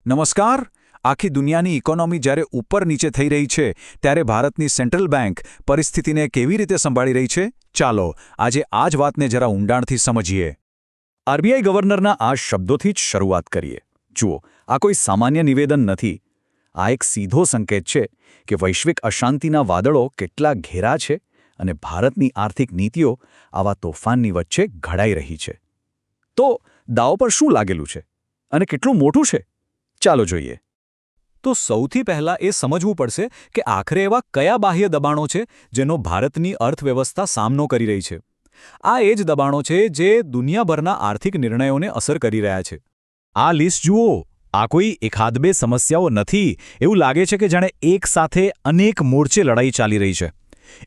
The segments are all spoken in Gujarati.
નમસ્કાર. આખી દુનિયાની ઇકોનોમી જ્યારે ઉપર નીચે થઈ રહી છે ત્યારે ભારતની સેન્ટ્રલ બેંક પરિસ્થિતિને કેવી રીતે સંભાળી રહી છે? ચાલો આજે આ જ વાતને જરા ઊંડાણથી સમજીએ. આરબીઆઈ ગવર્નરના આ શબ્દોથી જ શરૂઆત કરીએ. જુઓ, આ કોઈ સામાન્ય નિવેદન નથી. આ એક સીધો સંકેત છે કે વૈશ્વિક અશાંતિના વાદળો કેટલા ઘેરા છે અને ભારતની આર્થિક નીતિઓ આવા તોફાનની વચ્ચે ઘડાઈ રહી છે. તો દાવ પર શું લાગેલું છે અને કેટલું મોટું છે? ચાલો જોઈએ. તો સૌથી પહેલાં એ સમજવું પડશે કે આખરે એવા કયા બાહ્ય દબાણો છે જેનો ભારતની અર્થવ્યવસ્થા સામનો કરી રહી છે. આ એ જ દબાણો છે જે દુનિયાભરના આર્થિક નિર્ણયોને અસર કરી રહ્યા છે. આ લિસ્ટ જુઓ. આ કોઈ એકાદ બે સમસ્યાઓ નથી. એવું લાગે છે કે જાણે એક સાથે અનેક મોરચે લડાઈ ચાલી રહી છે.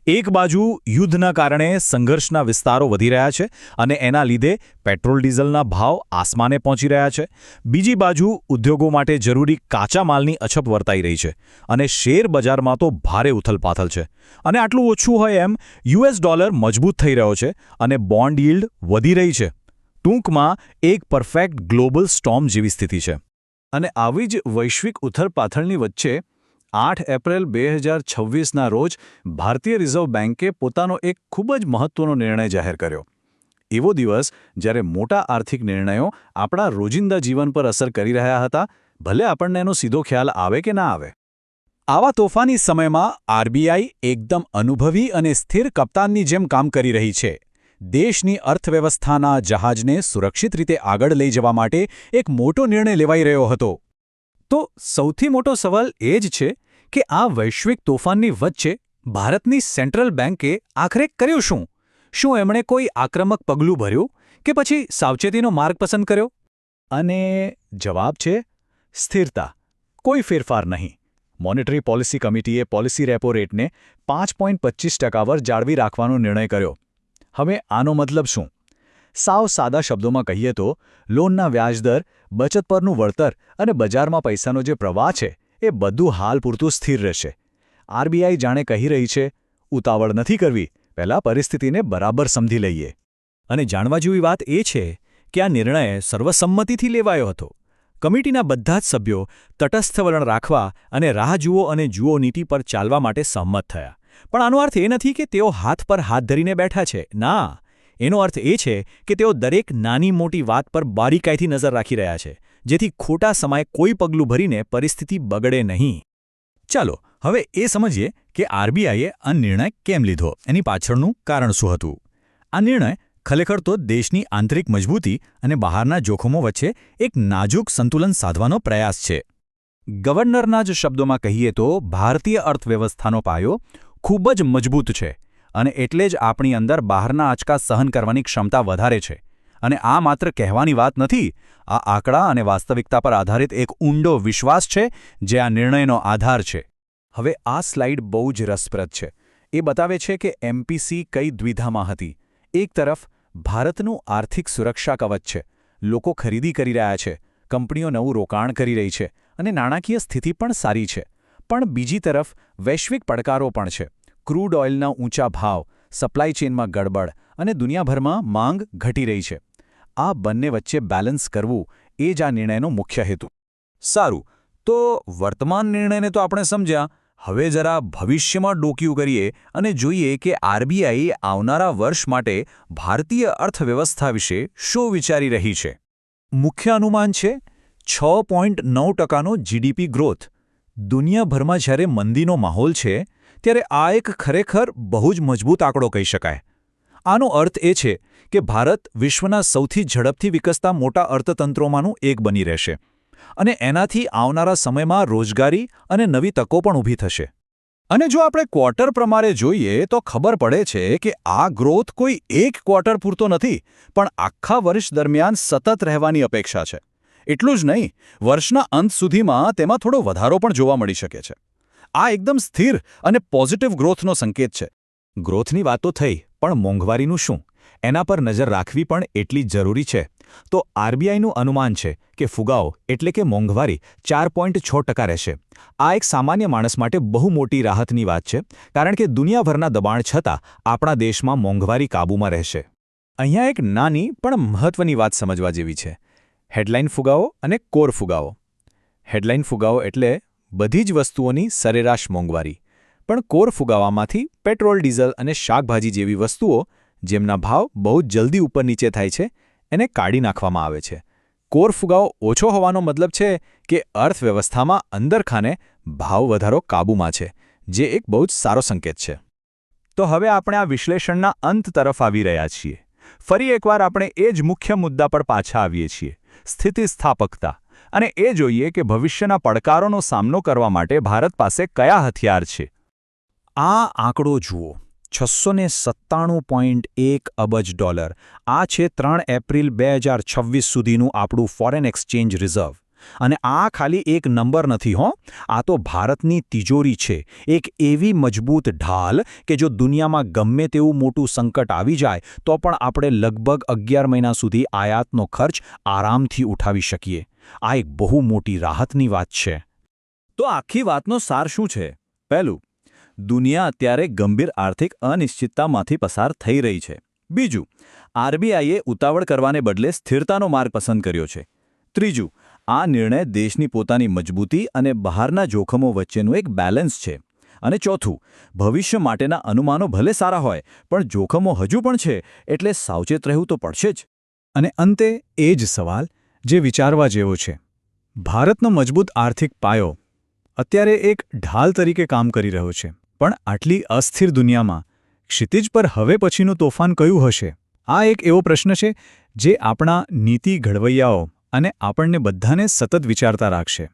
એક બાજુ યુદ્ધના કારણે સંઘર્ષના વિસ્તારો વધી રહ્યા છે અને એના લીધે પેટ્રોલ ડીઝલના ભાવ આસમાને પહોંચી રહ્યા છે. બીજી બાજુ ઉદ્યોગો માટે જરૂરી કાચા માલની અછત વર્તાઈ રહી છે અને શેર બજારમાં તો ભારે ઉથલપાથલ છે. અને આટલું ઓછું હોય એમ યુએસ ડોલર મજબૂત થઈ રહ્યો છે અને બોન્ડ યીલ્ડ વધી રહી છે. ટૂંકમાં એક પરફેક્ટ ગ્લોબલ સ્ટોર્મ જેવી સ્થિતિ છે. અને આવી જ વૈશ્વિક ઉથલપાથલની વચ્ચે 8 એપ્રિલ 2026ના રોજ ભારતીય રિઝર્વ બેન્કે પોતાનો એક ખૂબ જ મહત્વનો નિર્ણય જાહેર કર્યો. એવો દિવસ જ્યારે મોટા આર્થિક નિર્ણયો આપણા રોજિંદા જીવન પર અસર કરી રહ્યા હતા, ભલે આપણને એનો સીધો ખ્યાલ આવે કે ના આવે. આવા તોફાની સમયમાં આરબીઆઈ એકદમ અનુભવી અને સ્થિર કપ્તાનની જેમ કામ કરી રહી છે. દેશની અર્થવ્યવસ્થાના જહાજને સુરક્ષિત રીતે આગળ લઈ જવા માટે એક મોટો નિર્ણય લેવાઈ રહ્યો હતો. તો સૌથી મોટો સવાલ એ જ છે કે આ વૈશ્વિક તોફાનની વચ્ચે ભારતની સેન્ટ્રલ બેન્કે આખરે કર્યું શું? શું એમણે કોઈ આક્રમક પગલું ભર્યું કે પછી સાવચેતીનો માર્ગ પસંદ કર્યો? અને જવાબ છે સ્થિરતા. કોઈ ફેરફાર નહીં. મોનેટરી પોલિસી કમિટીએ પોલિસી રેપો રેટને 5.25% પર જાળવી રાખવાનો નિર્ણય કર્યો. હવે આનો મતલબ શું? સાવ સાદા શબ્દોમાં કહીએ તો લોનના વ્યાજદર, બચત પરનું વળતર અને બજારમાં પૈસાનો જે પ્રવાહ છે એ બધું હાલ પૂરતું સ્થિર રહેશે. આરબીઆઈ જાણે કહી રહી છે, ઉતાવળ નથી કરવી, પહેલાં પરિસ્થિતિને બરાબર સમજી લઈએ. અને જાણવા જેવી વાત એ છે કે આ નિર્ણય સર્વસંમતિથી લેવાયો હતો. કમિટીના બધા જ સભ્યો તટસ્થ વલણ રાખવા અને રાહ જુઓ અને જુઓ નીતિ પર ચાલવા માટે સહમત થયા. પણ આનો અર્થ એ નથી કે તેઓ હાથ પર હાથ ધરીને બેઠા છે. ના, એનો અર્થ એ છે કે તેઓ દરેક નાની મોટી વાત પર બારીકાઈથી નજર રાખી રહ્યા છે, જેથી ખોટા સમયે કોઈ પગલું ભરીને પરિસ્થિતિ બગડે નહીં. ચાલો હવે એ સમજીએ કે આરબીઆઈએ આ નિર્ણય કેમ લીધો, એની પાછળનું કારણ શું હતું. આ નિર્ણય ખરેખર તો દેશની આંતરિક મજબૂતી અને બહારના જોખમો વચ્ચે એક નાજુક સંતુલન સાધવાનો પ્રયાસ છે. ગવર્નરના જ શબ્દોમાં કહીએ તો ભારતીય અર્થવ્યવસ્થાનો પાયો ખૂબ જ મજબૂત છે અને એટલે જ આપણી અંદર બહારના આંચકા સહન કરવાની ક્ષમતા વધારે છે. અને આ માત્ર કહેવાની વાત નથી. આ આંકડા અને વાસ્તવિકતા પર આધારિત એક ઊંડો વિશ્વાસ છે જે આ નિર્ણયનો આધાર છે. હવે આ સ્લાઇડ બહુ જ રસપ્રદ છે. એ બતાવે છે કે એમપીસી કઈ દ્વિધામાં હતી. એક તરફ ભારતનું આર્થિક સુરક્ષા કવચ છે. લોકો ખરીદી કરી રહ્યા છે, કંપનીઓ નવું રોકાણ કરી રહી છે અને નાણાકીય સ્થિતિ પણ સારી છે. પણ બીજી તરફ વૈશ્વિક પડકારો પણ છે. ક્રૂડ ઓઇલના ઊંચા ભાવ, સપ્લાય ચેનમાં ગડબડ અને દુનિયાભરમાં માંગ ઘટી રહી છે. આ બંને વચ્ચે બેલેન્સ કરવું એ જ આ નિર્ણયનો મુખ્ય હેતુ. સારું, તો વર્તમાન નિર્ણયને તો આપણે સમજ્યા. હવે જરા ભવિષ્યમાં ડોકિયું કરીએ અને જોઈએ કે આરબીઆઈ આવનારા વર્ષ માટે ભારતીય અર્થવ્યવસ્થા વિશે શું વિચારી રહી છે. મુખ્ય અનુમાન છે 6.9%નો જીડીપી ગ્રોથ. દુનિયાભરમાં જ્યારે મંદીનો માહોલ છે ત્યારે આ એક ખરેખર બહુ જ મજબૂત આંકડો કહી શકાય. આનો અર્થ એ છે કે ભારત વિશ્વના સૌથી ઝડપથી વિકસતા મોટા અર્થતંત્રોમાંનું એક બની રહેશે અને એનાથી આવનારા સમયમાં રોજગારી અને નવી તકો પણ ઊભી થશે. અને જો આપણે ક્વાર્ટર પ્રમાણે જોઈએ તો ખબર પડે છે કે આ ગ્રોથ કોઈ એક ક્વાર્ટર પૂરતો નથી, પણ આખા વર્ષ દરમિયાન સતત રહેવાની અપેક્ષા છે. એટલું જ નહીં, વર્ષના અંત સુધીમાં તેમાં થોડો વધારો પણ જોવા મળી શકે છે. આ એકદમ સ્થિર અને પોઝિટિવ ગ્રોથનો સંકેત છે. ગ્રોથની વાતો થઈ, પણ મોંઘવારીનું શું? એના પર નજર રાખવી પણ એટલી જ જરૂરી છે. તો આરબીઆઈનું અનુમાન છે કે ફુગાવો એટલે કે મોંઘવારી 4.6% રહેશે. આ એક સામાન્ય માણસ માટે બહુ મોટી રાહતની વાત છે, કારણ કે દુનિયાભરના દબાણ છતાં આપણા દેશમાં મોંઘવારી કાબૂમાં રહેશે. અહીંયા એક નાની પણ મહત્વની વાત સમજવા જેવી છે. હેડલાઇન ફુગાવો અને કોર ફુગાવો. હેડલાઇન ફુગાવો એટલે બધી જ વસ્તુઓની સરેરાશ મોંઘવારી, પણ કોર ફુગાવામાંથી પેટ્રોલ, ડીઝલ અને શાકભાજી જેવી વસ્તુઓ જેમના ભાવ બહુ જ જલ્દી ઉપર નીચે થાય છે એને કાઢી નાખવામાં આવે છે. કોર ફુગાવો ઓછો હોવાનો મતલબ છે કે અર્થવ્યવસ્થામાં અંદરખાને ભાવ વધારો કાબૂમાં છે, જે એક બહુ જ સારો સંકેત છે. તો હવે આપણે આ વિશ્લેષણના અંત તરફ આવી રહ્યા છીએ. ફરી એકવાર આપણે એ જ મુખ્ય મુદ્દા પર પાછા આવીએ છીએ, સ્થિતિસ્થાપકતા, અને એ જોઈએ કે ભવિષ્યના પડકારોનો સામનો કરવા માટે ભારત પાસે કયા હથિયાર છે. આ આંકડો જુઓ, 697.1 અબજ ડોલર. આ છે 3 એપ્રિલ 2026 સુધીનું આપણું ફોરેન એક્સચેન્જ રિઝર્વ. અને આ ખાલી એક નંબર નથી હો, આ તો ભારતની તિજોરી છે, એક એવી મજબૂત ઢાલ કે જો દુનિયામાં ગમે તેવું મોટું સંકટ આવી જાય તો પણ આપણે લગભગ 11 મહિના સુધી આયાતનો ખર્ચ આરામથી ઉઠાવી શકીએ. આ એક બહુ મોટી રાહતની વાત છે. તો આખી વાતનો સાર શું છે? પહેલું, દુનિયા અત્યારે ગંભીર આર્થિક અનિશ્ચિતતામાંથી પસાર થઈ રહી છે. બીજું, આરબીઆઈએ ઉતાવળ કરવાને બદલે સ્થિરતાનો માર્ગ પસંદ કર્યો છે. ત્રીજું, આ નિર્ણય દેશની પોતાની મજબૂતી અને બહારના જોખમો વચ્ચેનું એક બેલેન્સ છે. અને ચોથું, ભવિષ્ય માટેના અનુમાનો ભલે સારા હોય, પણ જોખમો હજુ પણ છે, એટલે સાવચેત રહેવું તો પડશે જ. અને અંતે એ જ સવાલ જે વિચારવા જેવો છે. ભારતનો મજબૂત આર્થિક પાયો અત્યારે એક ઢાલ તરીકે કામ કરી રહ્યો છે, પણ આટલી અસ્થિર દુનિયામાં ક્ષિતિજ પર હવે પછીનું તોફાન કયું હશે? આ એક એવો પ્રશ્ન છે જે આપણા નીતિ ઘડવૈયાઓ અને આપણને બધાને સતત વિચારતા રાખશે.